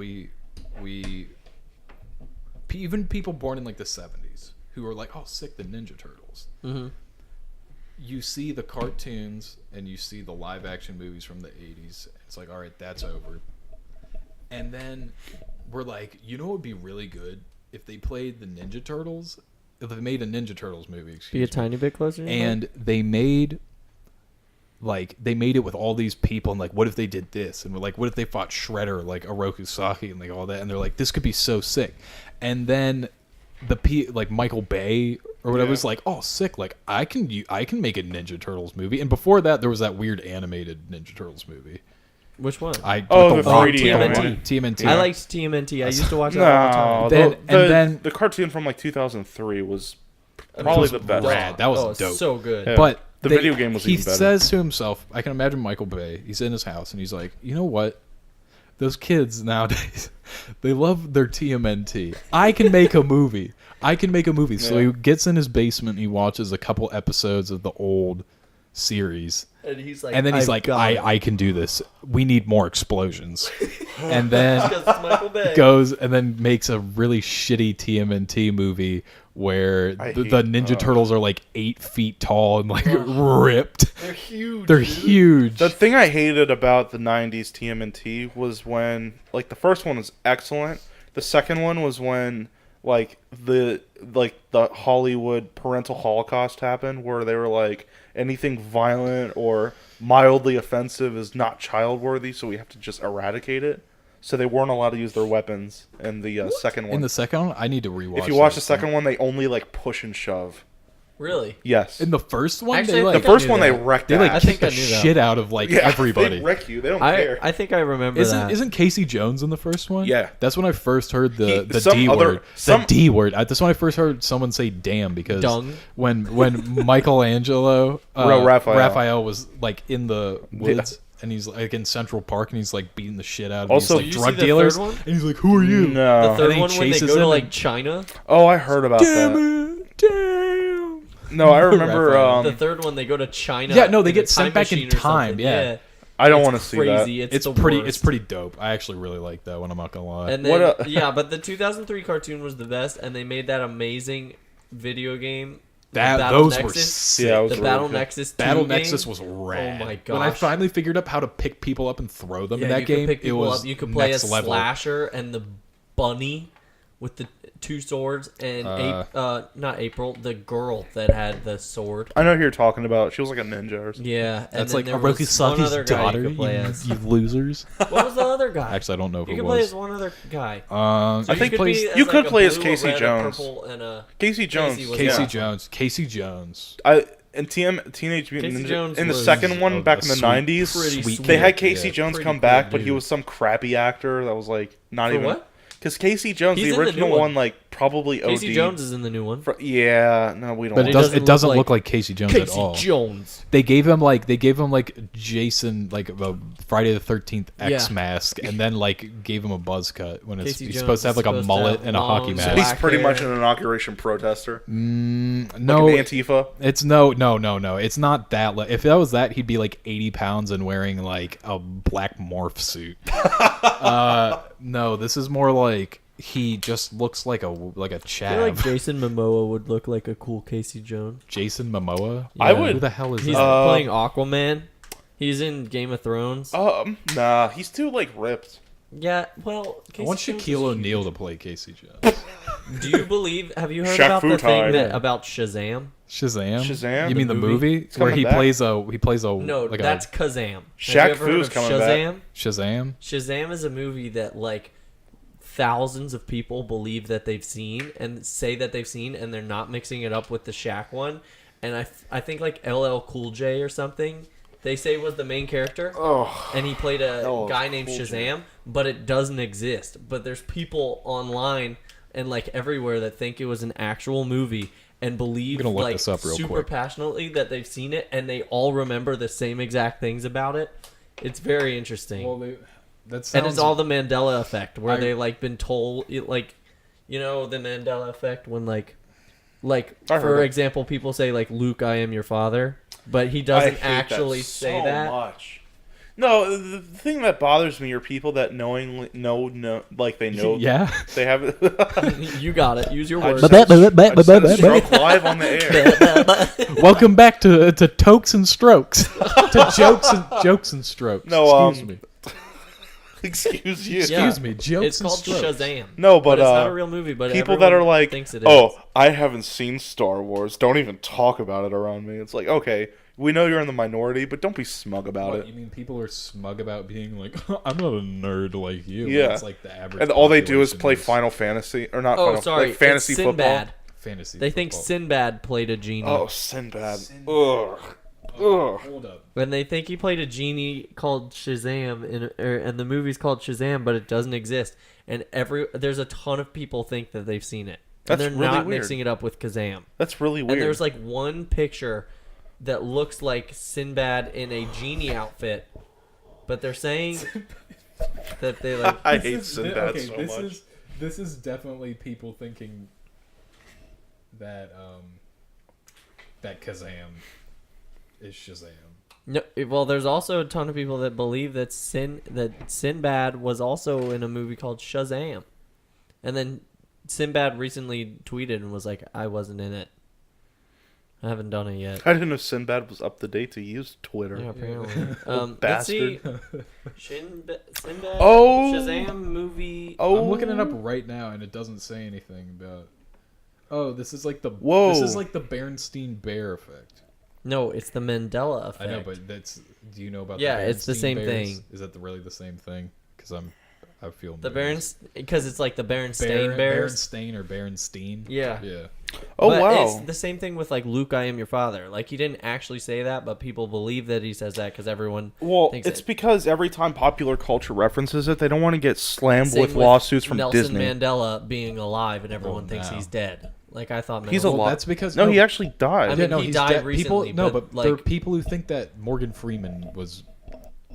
even people born in like the 70s who are like, oh, sick, the Ninja Turtles. Mm-hmm. You see the cartoons and you see the live action movies from the 80s. It's like, all right, that's over. And then we're like, you know what would be really good if they played the Ninja Turtles? If they made a Ninja Turtles movie, Be a excuse me. tiny bit closer. And they made it with all these people, and like, what if they did this? And we're like, what if they fought Shredder, like Oroku Saki, and like all that? And they're like, this could be so sick. And then like Michael Bay or whatever is like, oh, sick! Like I can make a Ninja Turtles movie. And before that, there was that weird animated Ninja Turtles movie. Which one? The 3D Rock, one. TMNT. I liked TMNT. I used to watch that all the No, time. Then- the cartoon from like 2003 was probably the best. rad. That was dope. So good. Yeah. But The video game was he even better. says to himself, I can imagine Michael Bay. He's in his house and he's like, you know what? Those kids nowadays, they love their TMNT. I can make a movie. So Yeah. he gets in his basement and he watches a couple episodes of the old series. And he's like, And then he's I've like, got it. I can do this. We need more explosions. And then Because it's Michael Bay. goes and then makes a really shitty TMNT movie where the Ninja Turtles are like 8 feet tall and like ripped. They're huge. They're dude. huge. The thing I hated about the 90s TMNT was when, like, the first one was excellent. The second one was when, like the Hollywood parental holocaust happened, where they were like, anything violent or mildly offensive is not child worthy, so we have to just eradicate it. So they weren't allowed to use their weapons in the second one. In the second one, I need to rewatch. If you watch the second one, they only like push and shove. Really? Yes. In the first one, Actually, they I like The think I first knew one that. they wrecked. they like I ass. kick think the I knew that. shit out of like Yeah, everybody. They wreck you. They don't care. I think I remember that. Isn't Casey Jones in the first one? Yeah. That's when I first heard the some D other- word. some- The D word. That's when I first heard someone say "damn" because Dung. when Michelangelo Raphael. was like in the woods. And he's like in Central Park, and he's like beating the shit out of Also- these Did like, you drug see the dealers. third one? And he's like, "Who are you?" No. The third And he one when they chases go to him like and- China. Oh, I heard about Damn that. it! Damn. No, I remember. Raphael. The third one they go to China. Yeah, no, they in get a sent time back in machine or time, something. yeah. I don't It's want to see that. crazy. It's the pretty. worst. It's pretty dope. I actually really like that one. I'm not gonna lie. And then, What yeah, but the 2003 cartoon was the best, and they made that amazing video game. Those were Nexus. sick. Yeah, it was The really Battle good. Nexus 2 Battle game. Nexus was rad. Oh my When I gosh. finally figured out how to pick people up and throw them in Yeah, that you game, could pick it people was up. You could play a next level. slasher and the bunny with the 2 swords, and not April, the girl that had the sword. I know who you're talking about. She was like a ninja or something. Yeah, and That's then like there was one Orokusaki's other guy daughter. you could play You, as. you losers. What was the other guy? Actually, I don't know You who could it play was. as one other guy. I think could be as you like could a play as blue, a Casey red, a Jones. purple, and a Casey Jones. Casey was- Casey Yeah. Jones. Casey Jones. In Teenage Mutant Casey Ninja, Jones in the was second one a back in the sweet- 90s, pretty sweet they had kid, Casey yeah. Jones Pretty come cool back, but he dude. was some crappy actor that was like not For even. what? Because Casey Jones, He's the in the new original one. one, like probably OD. Casey Jones is in the new one. Yeah, no, we don't. But want it doesn't look like Casey Jones at Casey all. Jones. They gave him like Jason, like a Friday the 13th X Yeah. mask, and then like gave him a buzz cut when Casey he's Jones supposed to have like a is supposed to mullet have and a hockey long mask. He's black pretty much hair. an inauguration protester. No, Like an Antifa. it's no. It's not that. If that was that, he'd be like 80 pounds and wearing like a black morph suit. No, this is more like he just looks like a I feel chav. like Jason Momoa would look like a cool Casey Jones. Jason Momoa. I would- Who the hell is He's that? playing Aquaman. He's in Game of Thrones. Nah, he's too like ripped. Yeah, well, I want Casey Jones Shaquille is O'Neal to play Casey Jones. huge. Do you believe? Have you heard Shaq about the thing Fu-Time. about Shazam? Shazam. Shazam? You mean the movie It's where coming he back. plays a No, like that's Kazam. Have Shaq you ever heard Fu's of coming back. Shazam? Shazam? Shazam is a movie that like thousands of people believe that they've seen and say that they've seen, and they're not mixing it up with the Shaq one. And I think like LL Cool J or something, they say was the main character, and he played a LL guy named Cool J. Shazam, but it doesn't exist. But there's people online and like everywhere that think it was an actual movie and believe I'm gonna look like this up real super quick. passionately that they've seen it, and they all remember the same exact things about it. It's very interesting. That sounds, And it's all the Mandela effect, where I- they like been told, like, you know, the Mandela effect when like I heard for it. example, people say like, "Luke, I am your father," but he I doesn't hate actually that say so that. much. No, the thing that bothers me are people that knowingly know, like they know, yeah. they have. You got it. Use your I words. just had a stroke live on the air. Welcome back to Tokes and Strokes. To jokes and strokes. No, Excuse me. Excuse you. Yeah. Excuse me. Jokes It's and called strokes. Shazam. No, But but it's not a real movie. But people everyone that are like, thinks it is. "Oh, I haven't seen Star Wars. Don't even talk about it around me." It's like, okay, we know you're in the minority, but don't be smug about What, it. you mean people are smug about being like, I'm not a nerd like you. Yeah. It's like the average. And all they do is population play Final Fantasy, or not Oh, Final, sorry. like fantasy it's football. Sinbad. fantasy. They think football. Sinbad played a genie. Oh, Sinbad. Ugh. Ugh. Hold up. When they think he played a genie called Shazam, and the movie's called Shazam, but it doesn't exist. And there's a ton of people think that they've seen it. And That's they're really not weird. mixing it up with Kazam. That's really weird. And there's like one picture that looks like Sinbad in a genie outfit, but they're saying that they like. I hate Sinbad so much. This is definitely people thinking that that Kazam is Shazam. No, well, there's also a ton of people that believe that Sinbad was also in a movie called Shazam, and then Sinbad recently tweeted and was like, "I wasn't in it. I haven't done it yet." I didn't know Sinbad was up to date to use Twitter. Yeah, apparently. Let's Bastard. see. Sinbad. Oh. Shazam movie. Oh, I'm looking it up right now, and it doesn't say anything about. Oh, this is like the Whoa. This is like the Bernstein Bear effect. No, it's the Mandela effect. I know, but that's. Do you know about? Yeah, the it's the Berenstain same Bears? thing. Is that really the same thing? Because I feel The nervous. because it's like the Berenstain Bears. Berenstain or Berenstein. Yeah. Yeah. Oh But wow. it's the same thing with like Luke, I am your father. Like he didn't actually say that, but people believe that he says that because everyone. Well, thinks it's it. because every time popular culture references it, they don't want to get slammed Same with lawsuits from Nelson Disney. Mandela being alive, and everyone thinks no. he's dead. Like I thought. He's Mandela- alive. That's because No, he actually died. I mean, he he's died dead. recently, People, no, but, but there are like- people who think that Morgan Freeman was.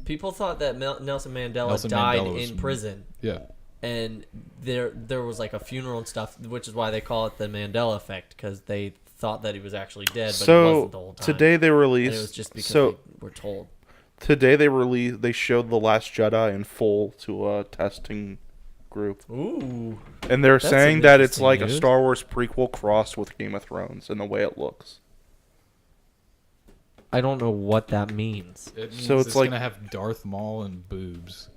People thought that Nelson Mandela Nelson died Mandela was- in prison, Yeah. and there was like a funeral and stuff, which is why they call it the Mandela effect because they thought that he was actually dead, but he So wasn't the whole time. today they and released. it was just because so they were told. today they showed the Last Jedi in full to a testing group, Ooh. and they're That's saying some that it's interesting like a news. Star Wars prequel crossed with Game of Thrones in the way it looks. I don't know what that means. It means So it's like- gonna have Darth Maul and boobs.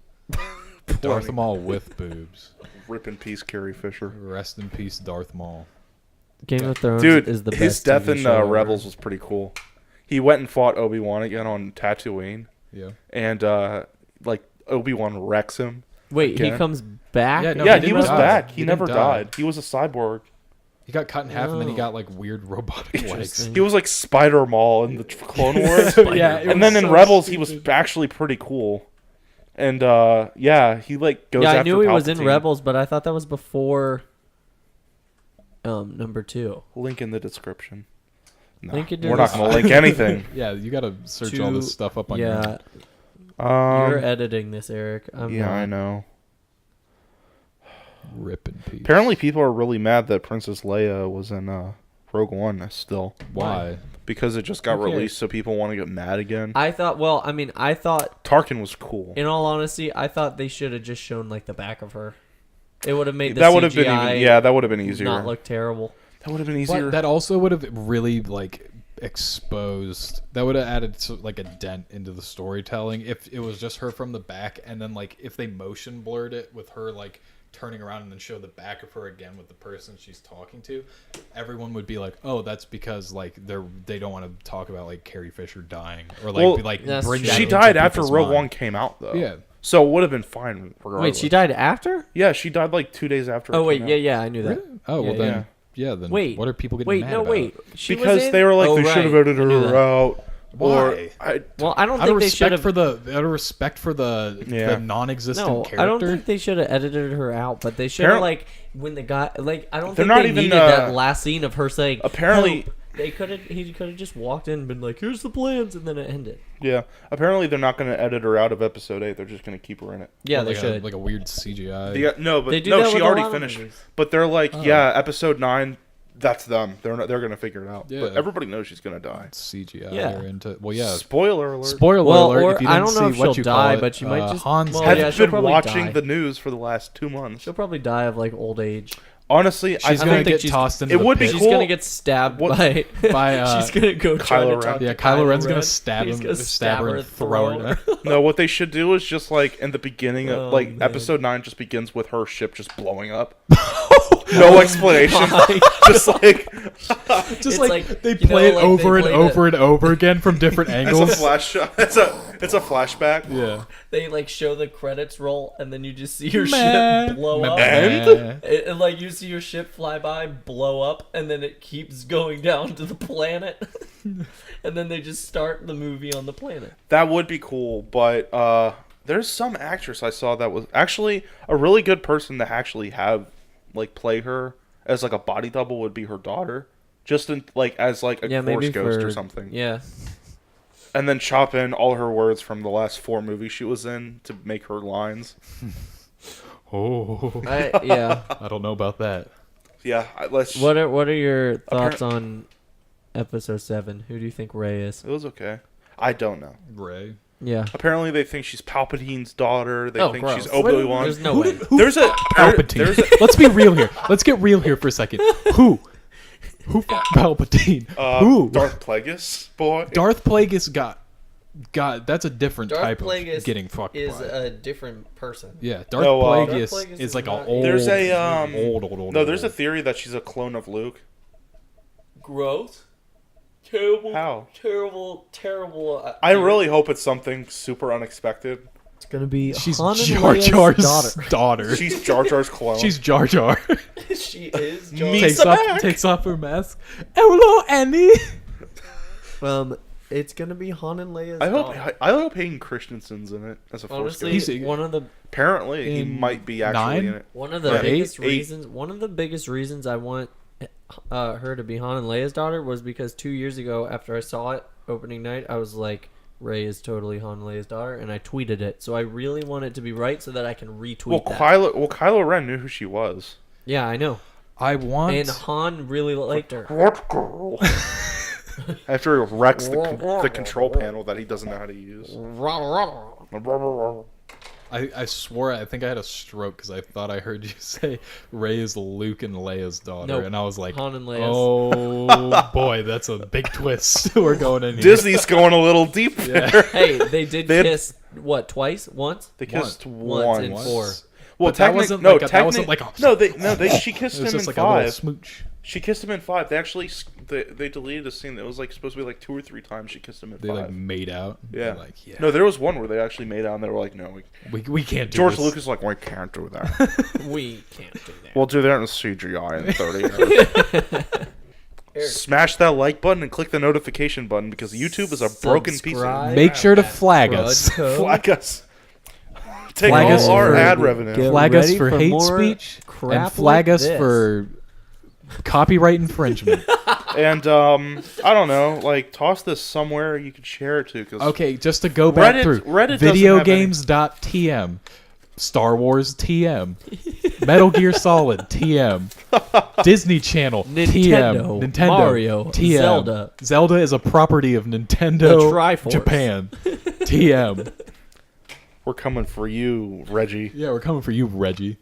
Darth Maul with boobs. Rip in peace, Carrie Fisher. Rest in peace, Darth Maul. Game of Thrones Dude, is the his best death TV in show ever. Rebels was pretty cool. He went and fought Obi-Wan again on Tatooine, Yeah. and like Obi-Wan wrecks him. Wait, he again. comes back? Yeah, no, yeah, he he didn't was die. back. He He never didn't die. died. He was a cyborg. He got cut in half, and then he Oh. got like weird robotic legs. Interesting. He was like Spider Maul in the Clone Wars. Yeah, it and was then in so Rebels, he stupid. was actually pretty cool. And yeah, he like goes Yeah, after I knew he was in Palpatine. Rebels, but I thought that was before. number 2. Link in the description. No, Link in the we're not going to link anything. Yeah, you gotta search all this stuff up on your Yeah, own. you're editing this, Eric. I'm Yeah, not. I know. Rip in peace. Apparently, people are really mad that Princess Leia was in Rogue One still. Why? Because it just got Who cares? released, so people want to get mad again. I thought Tarkin was cool. in all honesty, I thought they should have just shown like the back of her. It would have made the That CGI would have been that would have been easier. not look terrible. That would have been easier. But that also would have really like exposed. That would have added like a dent into the storytelling if it was just her from the back, and then like if they motion blurred it with her like turning around and then show the back of her again with the person she's talking to, everyone would be like, "Oh, that's because like they don't want to talk about like Carrie Fisher dying or like bring that she into died after people's Rogue mind." One came out though. Yeah. So it would have been fine regardless. Wait, she died after? Yeah, she died like 2 days after. Oh it wait, came yeah, out. I knew that. Really? Oh well, Yeah, then then Wait, what are people getting Wait, mad no, about? wait. She was Because in? they were like, Oh, they should have right. edited I knew her that. out. Why? Well, I don't Out of think they should respect have. out of respect for the non-existent No, character. I don't think they should have edited her out, but they should have Apparently- like when the guy like I don't They're think not they even, needed that last scene of her saying. apparently- "Help." He could have just walked in and been like, "Here's the plans," and then it ended. Yeah. Apparently, they're not going to edit her out of Episode 8. They're just going to keep her in it. Yeah, like they should. like a weird CGI. No, but They do no, that she with a already lot of finished. movies. But they're like, yeah, Episode 9. That's them. They're going to figure it out. Yeah. But everybody knows she's going to die. CGI Yeah. her into yeah. Spoiler alert. Spoiler Well, alert! or if you I didn't don't know see if what she'll you call die, it, but she might just. Hans. well, Have yeah, you she'll been probably watching die. the news for the last 2 months? She'll probably die of like old age. Honestly, She's I gonna think get she's- tossed into it the would be pit. She's cool. gonna get stabbed What- by. by she's gonna go try Kylo to Ren. talk to Yeah, Kylo Ren's Ren. gonna stab He's him, gonna stab her, and throw her. No, what they should do is just like in the beginning of Oh, like man. Episode 9 just begins with her ship just blowing up. No explanation. Just like Just It's like, like, they you know, play it like they over and played over and over again from different it's a angles. flash shot. It's a flashback. Yeah. They like show the credits roll, and then you just see your Meh. ship blow up. And? And like you see your ship fly by, blow up, and then it keeps going down to the planet. And then they just start the movie on the planet. That would be cool, but there's some actress I saw that was actually a really good person to actually have like play her as like a body double would be her daughter, just in like as like a Force ghost or something. Yeah. And then chop in all her words from the last 4 movies she was in to make her lines. Oh, Yeah. I don't know about that. Yeah, let's. What are your thoughts on episode 7? Who do you think Rey is? It was okay. I don't know. Ray. Yeah. Apparently, they think she's Palpatine's daughter. They Oh, think gross. she's Obi-Wan. There's no way. There's a Palpatine. There's a, Let's be real here. Let's get real here for a second. Who fucked Palpatine? Who? Darth Plagueis, boy. Darth Plagueis got. That's a different Darth type Plagueis of getting fucked is by. a different person. Yeah, Darth No, Plagueis Darth Plagueis is is like not- an old. There's a old. No, there's a theory that she's a clone of Luke. Gross. Terrible. How? Terrible. I really hope it's something super unexpected. It's gonna be She's Han and Jar Leia's Jar's daughter. daughter. She's Jar Jar's clone. She's Jar Jar. She is. Jar. Me- takes off her mask. Hello, Annie. It's gonna be Han and Leia's I hope daughter. I hope Hayden Christensen's in it as a Force Honestly, ghost. He's- one of the Apparently, he in might be actually 9? in it. One of the Yeah, biggest eight. reasons. One of the biggest reasons I want her to be Han and Leia's daughter was because 2 years ago, after I saw it opening night, I was like, "Rey is totally Han and Leia's daughter," and I tweeted it. So I really want it to be right, so that I can retweet that. Kylo Ren knew who she was. Yeah, I know. I want. And Han really liked her. What girl? After he wrecks the control panel that he doesn't know how to use. I swore I think I had a stroke because I thought I heard you say Rey is Luke and Leia's daughter, Nope. and I was like, Han and Leia's. oh boy, that's a big twist. We're going in here. Disney's going a little deep there. Hey, they did They had- kiss what once? They kissed Once in once. 4. Well, But that wasn't no, like a- that wasn't like a- she kissed It was him just in like a little 5. smooch. She kissed him in 5. They actually they deleted a scene that was like supposed to be like 2 or 3 times she kissed him in They 5. like made out. Yeah. They're like, yeah. No, there was one where they actually made out and they were like, no, we can't do George this. Lucas was like, we can't do that. We can't do that. We'll do that in CGI in 30 years. Smash that like button and click the notification button because YouTube is a broken piece of Subscribe. Make sure to flag us. CruddCo. flag us. Take Flag all us our for- ad revenue. Get Flag us ready for for hate more speech crap and flag like us this. for Copyright infringement. And I don't know, like toss this somewhere you could share it to. Cause Okay, just to go back through. Reddit Video doesn't have any- games.tm. Star Wars TM. Metal Gear Solid TM. Disney Channel Nintendo, TM. Nintendo Mario, TM. Zelda. Zelda is a property of Nintendo The Triforce. Japan. TM. We're coming for you, Reggie. Yeah, we're coming for you, Reggie.